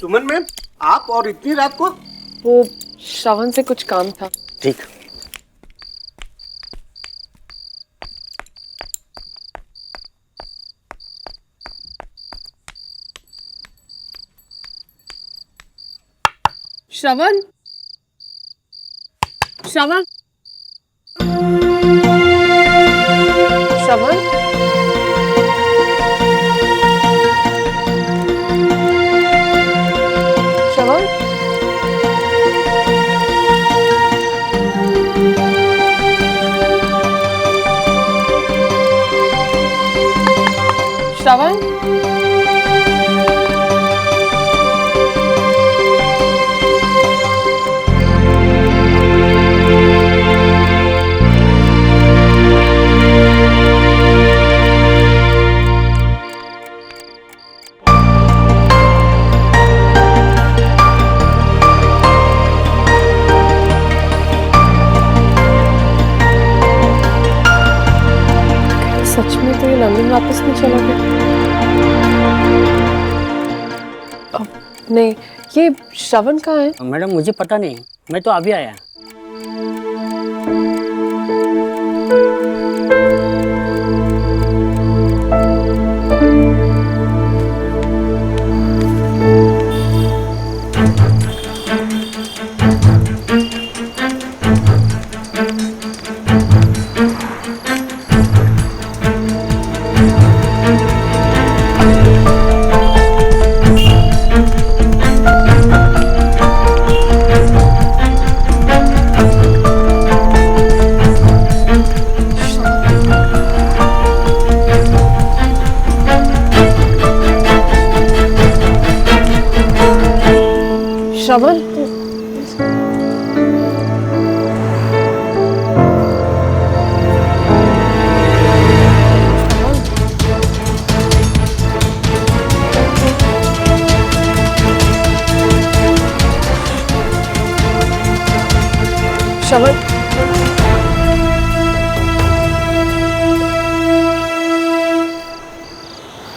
सुमन ma'am, आप और इतनी रात को? वो श्रवण से कुछ काम था। ठीक। श्रवण, श्रवण, श्रवण, श्रवण, श्रवण, सच में तो ये लंदन वापस नहीं चला गया? नहीं, ये श्रवण कहाँ है? मैडम मुझे पता नहीं, मैं तो अभी आया। श्रवण, श्रवण,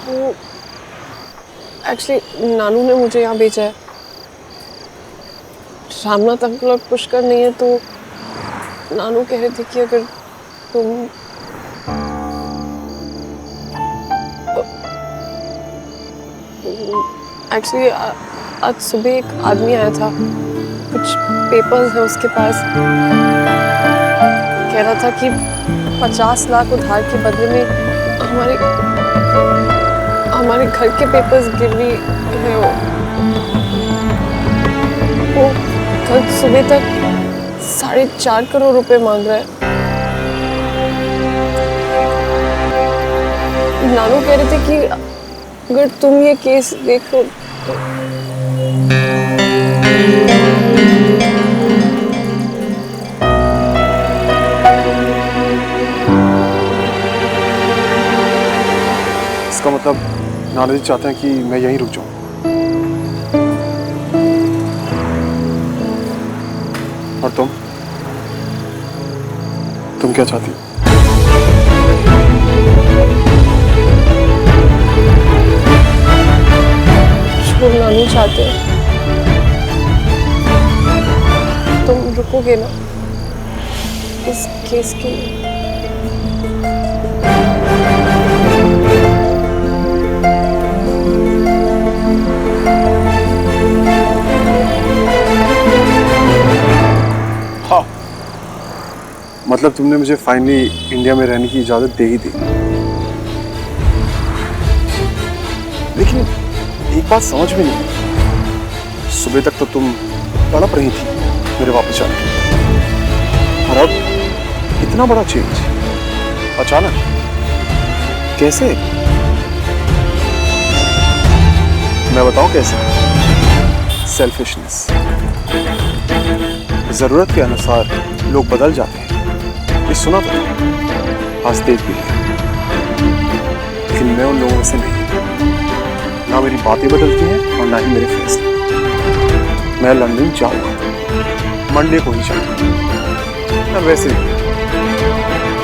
वो एक्चुअली नानू ने मुझे यहाँ भेजा है। रामनाथ अंकल और पुष्कर नहीं है तो नानू कह रहे थे कि अगर तुम एक्चुअली आज सुबह एक आदमी आया था, कुछ पेपर्स है उसके पास, कह रहा था कि 50 लाख उधार के बदले में हमारे घर के पेपर्स गिरवी है। वो कल सुबह तक 4.5 करोड़ रुपए मांग रहा है। नानू कह रहे थे कि अगर तुम ये केस देखो तो इसका मतलब नाना जी चाहते हैं कि मैं यहीं रुक जाऊं। और तुम क्या चाहती हो? छोड़ना नहीं चाहते, तुम रुकोगे ना इस केस के लिए? हाँ, मतलब तुमने मुझे फाइनली इंडिया में रहने की इजाजत दे ही दी। लेकिन एक बात समझ में नहीं, सुबह तक तो तुम तड़प रही थी मेरे वापस जाने की, और अब इतना बड़ा चेंज अचानक कैसे? मैं बताऊं कैसे? सेल्फिशनेस। जरूरत के अनुसार लोग बदल जाते हैं, ये सुना था, आज देख भी लिया। लेकिन मैं उन लोगों से नहीं, ना मेरी बातें बदलती हैं और ना ही मेरे फैसले। मैं लंदन जाऊंगा, मंडे को ही जाऊंगा। ना वैसे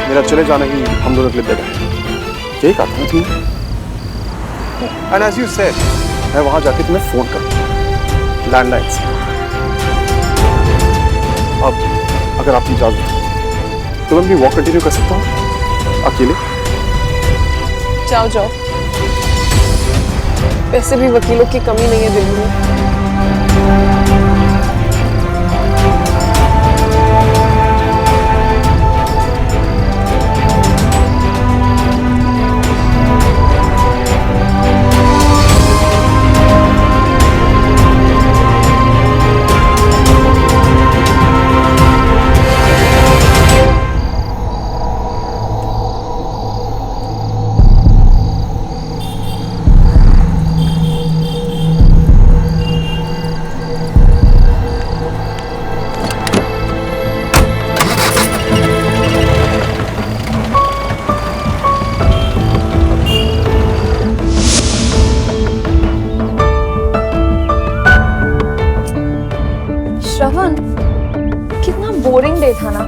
मेरा चले जाना ही हम दोनों के लिए बेटर है, यही कहा था तुमने। एंड एज यू सेड, मैं वहां जाके तुम्हें फोन करूंगा। लैंडलाइन से। अब अगर आपकी इजाजत हो तो मैं अपनी वॉक कंटिन्यू कर सकता हूँ अकेले? जाओ जाओ, वैसे भी वकीलों की कमी नहीं है दिल्ली में। श्रवण, कितना बोरिंग डे था ना।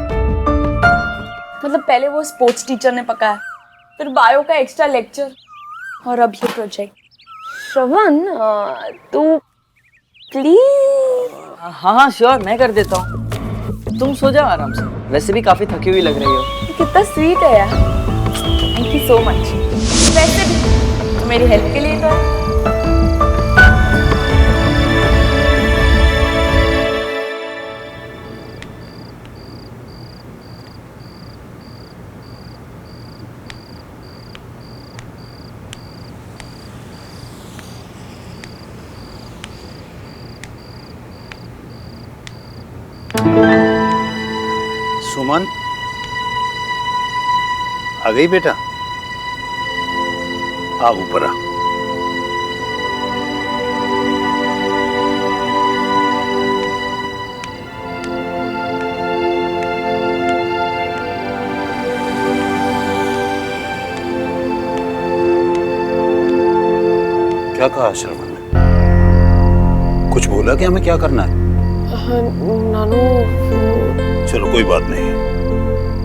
मतलब पहले वो स्पोर्ट्स टीचर ने पकाया, फिर बायो का एक्स्ट्रा लेक्चर और अब ये प्रोजेक्ट। श्रवण, तू प्लीज। हाँ श्योर, मैं कर देता हूँ। तुम सो जाओ आराम से, वैसे भी काफी थकी हुई लग रही हो। कितना स्वीट है यार, थैंक यू सो मच। वैसे भी तो मेरी हेल्प के लिए तो है। सुमन, आ गई बेटा? आ ऊपर आ। क्या कहा श्रवण ने? कुछ बोला कि हमें क्या करना है? हाँ, नानू। चलो कोई बात नहीं,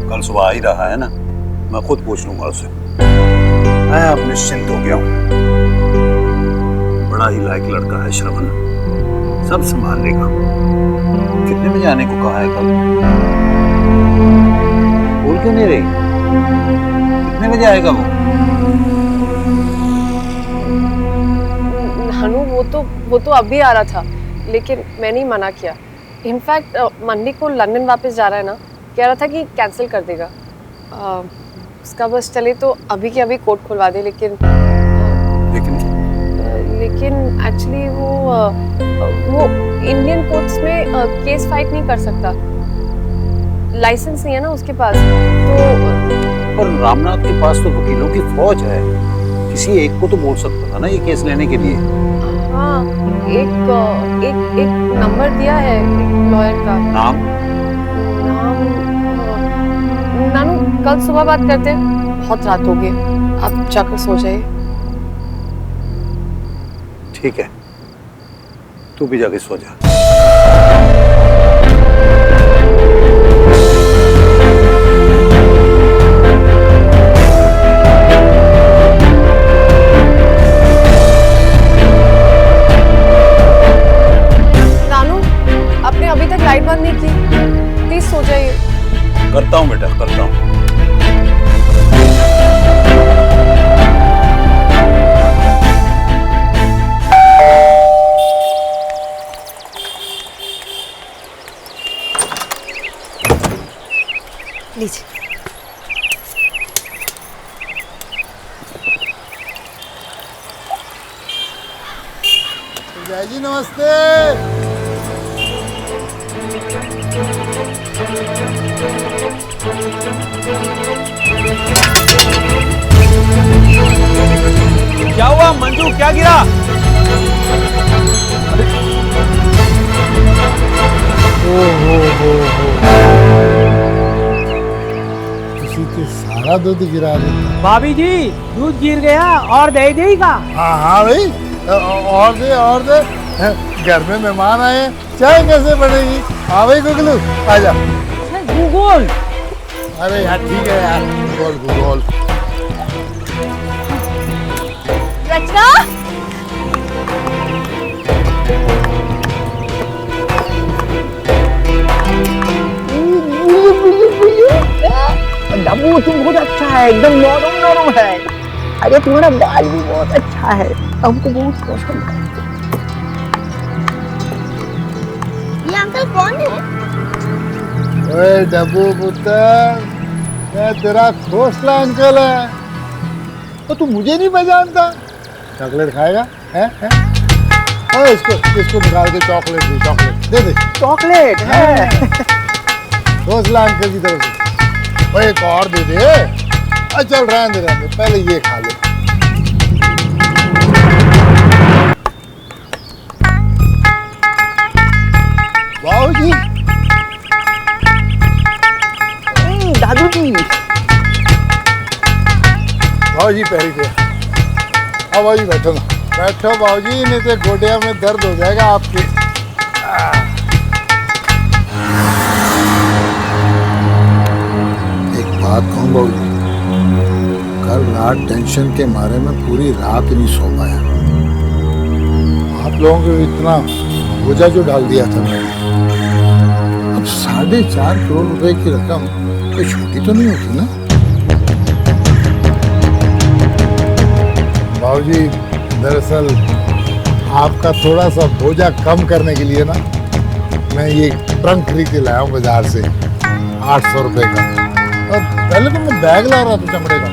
कल सुबह आ ही रहा है ना, मैं खुद पूछ लूंगा उसे। मैं अब निश्चिंत हो गया हूँ। बड़ा ही लायक लड़का है श्रवण, सब संभाल लेगा। कितने बजे आने को कहा है कल? बोल क्यों नहीं रही? कितने बजे आएगा वो? नानू, वो तो अभी आ रहा था, लेकिन मैंने ही मना किया। इनफैक्ट मंडे को लंदन वापस जा रहा है ना, कह रहा था कि कैंसिल कर देगा। उसका बस चले तो अभी के अभी कोर्ट खुलवा दे, लेकिन एक्चुअली वो इंडियन कोर्ट्स में केस फाइट नहीं कर सकता, लाइसेंस नहीं है ना उसके पास। तो पर रामनाथ के पास तो वकीलों की फौज है, किसी एक को तो बोल सकता था ना ये केस लेने के लिए। हाँ, एक नंबर दिया है एक लॉयर का। नाम नानू, कल सुबह बात करते हैं, बहुत रात हो गई, आप जाकर सो जाइए। ठीक है, तू भी जाके सो जा। अभी तक लाइट बंद नहीं की, प्लीज सो जाइए। करता हूँ बेटा, करता हूँ। लीजिए। जय जी, नमस्ते। क्या हुआ मंजू, क्या गिरा? हो किसी के सारा दूध गिरा देता। भाभी जी, दूध गिर गया और दे देगा। हाँ हाँ भाई, और दे। घर में मेहमान आए, चाय कैसे बनेगी? हाँ भाई गुगलू, आजा। गूगल। अरे यार ठीक है यार, गूगल। रचना, डब्बू तुम बहुत अच्छा है, एकदम नरम नरम है। अरे तुम्हारा बाल भी बहुत अच्छा है, हमको बहुत पसंद है। ये अंकल कौन है? ओए डब्बू पुत्र, मैं तेरा खोसला अंकल है। तो तू मुझे नहीं पहचानता? चॉकलेट खाएगा? हैं? ओए इसको निकाल के चॉकलेट दे दे। चॉकलेट है। खोसला अंकल की तरफ से। ओए एक और दे दे। चल रहने दे, पहले ये खा ले। वाह जी, दादू जी। बाबूजी पैरी पे। अब बाबूजी बैठो ना, बैठो बाबूजी, नहीं तो गोडिया में दर्द हो जाएगा आपके। एक बात कहूँ बाबूजी, कल रात टेंशन के मारे में पूरी रात नहीं सो पाया। आप लोगों को इतना बोझा जो डाल दिया था मैंने। अब 4.5 करोड़ रुपए की रकम कोई छोटी तो नहीं होती ना। बाबूजी, दरअसल आपका थोड़ा सा बोझा कम करने के लिए ना मैं ये ट्रंक खरीद के लाया हूँ बाजार से 800 रुपए का। और पहले तो मैं बैग ला रहा था चमड़े का,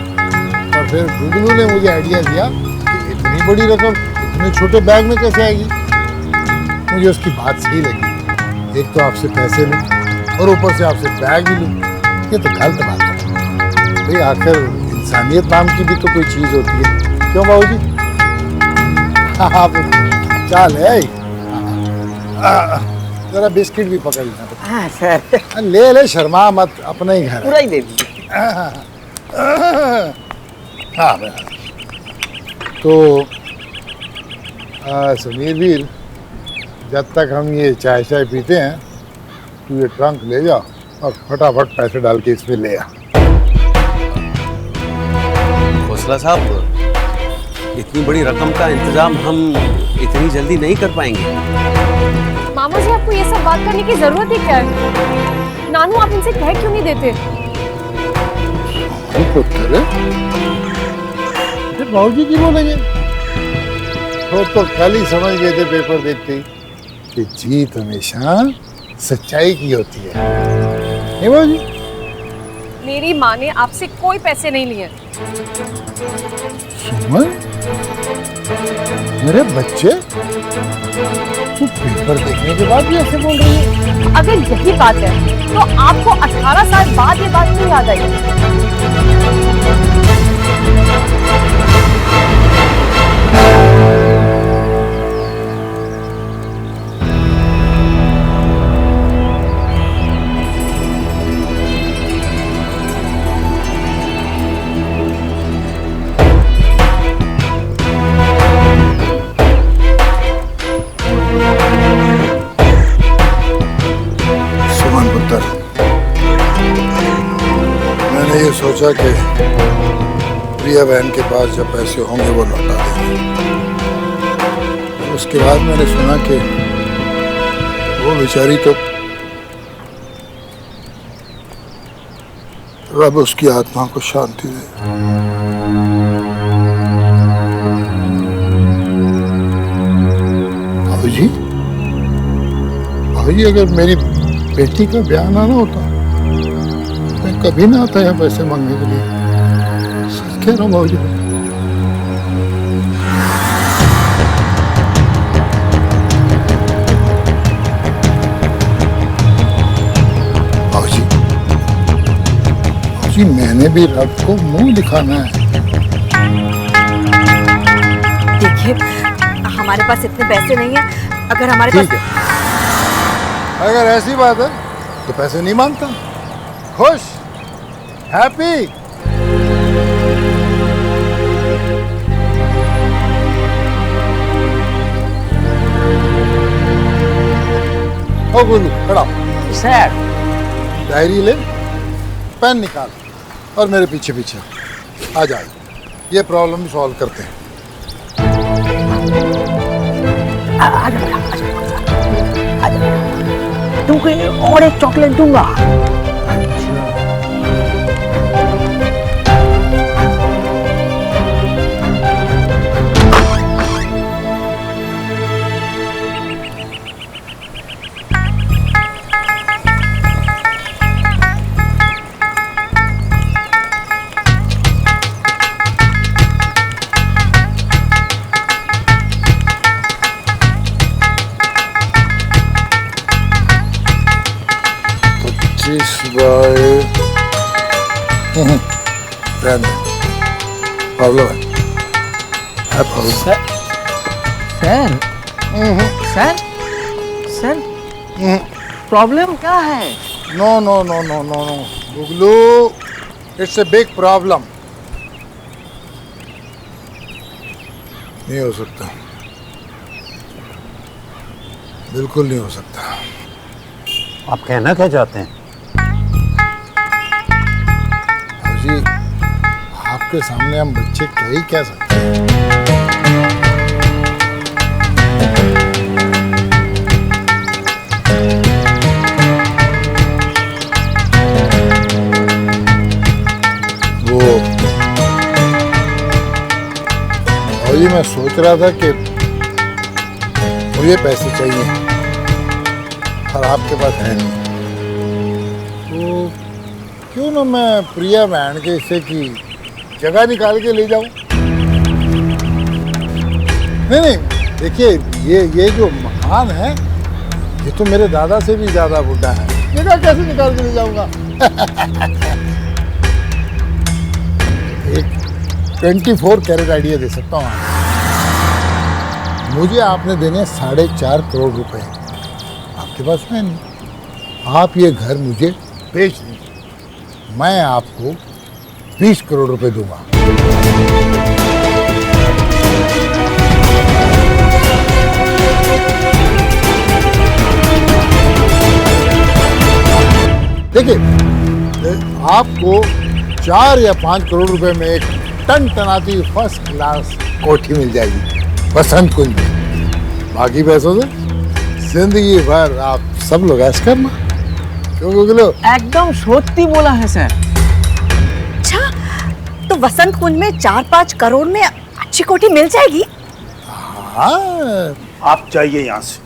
और फिर गुगलू ने मुझे आइडिया दिया कि इतनी बड़ी रकम इतने छोटे बैग में कैसे आएगी। मुझे उसकी बात सही लगी। एक तो आपसे पैसे लूँ और ऊपर से आपसे बैग भी लूँ, ये तो गलत बात है भाई। आखिर इंसानियत नाम की भी तो कोई चीज़ होती है, क्यों बाबूजी? आप चाल है, जरा बिस्किट भी पकड़ लेना। हाँ सर। ले शर्मा मत, अपना ही घर पूरा ही दे दीजिए। हाँ तो समीर वीर, जब तक हम ये चाय पीते हैं, तू ये ट्रंक ले जा और फटाफट पैसे डाल के इसमें ले आ। खोसला साहब, इतनी बड़ी रकम का इंतजाम हम इतनी जल्दी नहीं कर पाएंगे। मामा जी, आपको ये सब बात करने की जरूरत ही क्या है? नानू, आप इनसे कह क्यों नहीं देते? पुत्र, बाबूजी की बोलेंगे? तो कल ही समझ गए थे पेपर देखते ही कि जीत हमेशा सच्चाई की होती है, नहीं बाबूजी? मेरी माँ ने आपसे कोई पैसे नहीं लिए। सुमन, मेरे बच्चे, तू पेपर देखने के बाद भी ऐसे बोल रही है? अगर यही बात है तो आपको 18 साल बाद ये बात क्यों याद आई? मैंने ये सोचा कि प्रिया बहन के पास जब पैसे होंगे वो लौटा देंगे। उसके बाद मैंने सुना कि वो बेचारी तो रब उसकी आत्मा को शांति दे। बाबूजी, अगर मेरी बेटी का ब्याह ना होता, मैं कभी ना आता यहाँ पैसे मांगने के लिए। सच कह रहा हूँ बाबूजी। बाबूजी, मैंने भी रब को मुंह दिखाना है। देखिए, हमारे पास इतने पैसे नहीं है। अगर हमारे ठीक है, अगर ऐसी बात है तो पैसे नहीं मांगता। खुश, हैप्पी। ओ गुल्लू, खड़ा हो। सर। डायरी ले, पेन निकाल और मेरे पीछे पीछे आ जाओ। ये प्रॉब्लम सॉल्व करते हैं। तुमको और एक चॉकलेट दूंगा। प्रॉब्लम है problem. Sir sir sir problem क्या है? No no no no no no गुगलू, इट्स ए बिग प्रॉब्लम। नहीं हो सकता, बिल्कुल नहीं हो सकता। आप कहना क्या चाहते हैं? जी आपके सामने हम बच्चे क्या ही कह सकते हैं। वो और ये मैं सोच रहा था कि मुझे पैसे चाहिए और आपके पास है नहीं, तो क्यों ना मैं प्रिया बहन के हिस्से की जगह निकाल के ले जाऊं। नहीं देखिए, ये जो मकान है ये तो मेरे दादा से भी ज्यादा बुढ़ा है, जगह कैसे निकाल के ले जाऊंगा। एक 24 कैरेट आइडिया दे सकता हूँ। मुझे आपने देने 4.5 करोड़ रुपए, आपके पास है नहीं। आप ये घर मुझे बेच दीजिए, मैं आपको 20 करोड़ रुपए दूंगा। देखिए, आपको 4 या 5 करोड़ रुपए में एक टन टनाती फर्स्ट क्लास कोठी मिल जाएगी बसंत कुंज में। बाकी पैसों से जिंदगी भर आप सब लोग ऐश करना। क्यों गुगलो? एकदम सत्य बोला है सर। अच्छा, तो वसंत कुंज में 4-5 करोड़ में अच्छी कोठी मिल जाएगी? हाँ, आप जाइए यहाँ से,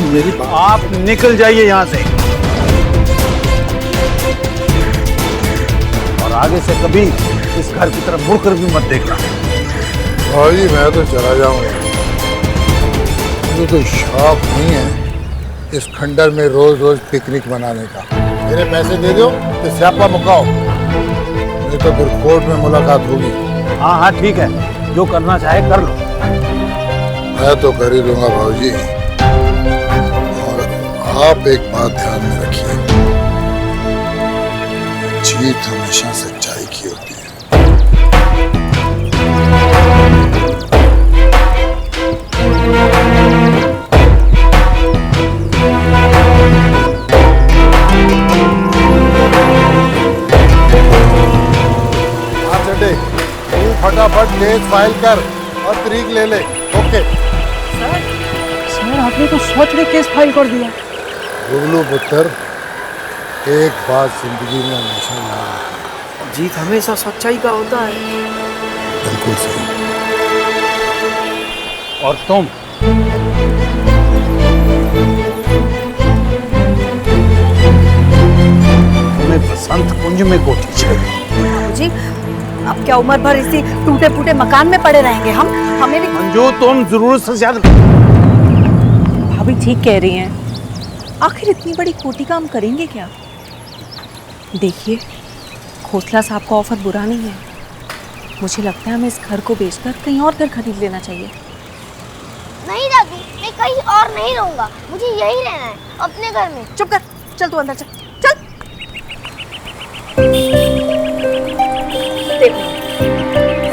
मेरी बात। आप निकल जाइए यहाँ से, और आगे से कभी इस घर की तरफ मुड़कर भी मत देखना। भाई मैं तो चला जाऊंगा, मुझे तो शौक नहीं है इस खंडर में रोज रोज पिकनिक मनाने का। मेरे पैसे दे दो तो स्यापा मुकाओ, नहीं तो फिर कोर्ट में मुलाकात होगी। हाँ हाँ ठीक है, जो करना चाहे कर लो। मैं तो कर ही लूंगा भाजी। और आप एक बात ध्यान में रखिए, जीत हमेशा सच्चाई की होती है। फटाफट केस फाइल कर और तरीक ले ले। ओके सर आपने तो सोच रहे केस फाइल कर दिया। गुगलू पुत्र, एक बात जिंदगी में हमेशा याद रखना, जीत हमेशा सच्चाई का होता है। बिल्कुल सही। और तुम तुम्हें बसंत कुंज में कोठी चाहिए। जी अब क्या उम्र भर इसी टूटे फूटे मकान में पड़े रहेंगे हम? हमें भी मंजू, तुम जरूरत से ज्यादा। भाभी ठीक कह रही हैं। आखिर इतनी बड़ी कोठी का हम करेंगे क्या? देखिए, खोसला साहब का ऑफर बुरा नहीं है। मुझे लगता है हमें इस घर को बेचकर कहीं और घर खरीद लेना चाहिए। नहीं दादी, मैं कहीं और नहीं रहूंगा, मुझे यही रहना है अपने घर में। चुप कर, चल तू अंदर चल। चल देखो,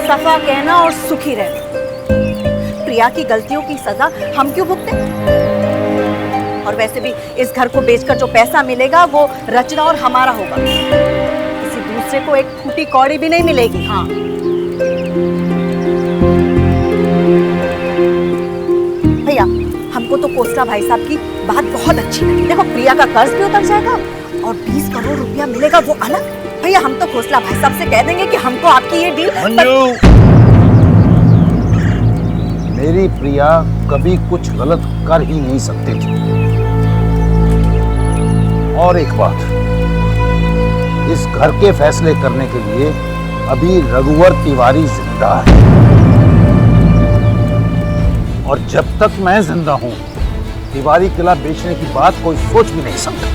सफा कहना और सुखी रहना। प्रिया की गलतियों की सजा हम क्यों भुगते? और वैसे भी इस घर को बेचकर जो पैसा मिलेगा वो रचना और हमारा होगा। किसी दूसरे को एक फूटी कौड़ी भी नहीं मिलेगी। हाँ भैया, हमको तो कोसला भाई साहब की बात बहुत अच्छी लगी। देखो, प्रिया का कर्ज भी उतर जाएगा और 20 करोड़ रुपया मिलेगा, वो अलग। भैया, हम तो खोसला भाई साहब से कह देंगे कि हमको आपकी ये डील। मेरी प्रिया कभी कुछ गलत कर ही नहीं सकती थी। और एक बात, इस घर के फैसले करने के लिए अभी रघुवर तिवारी जिंदा है, और जब तक मैं जिंदा हूं तिवारी किला बेचने की बात कोई सोच भी नहीं सकता।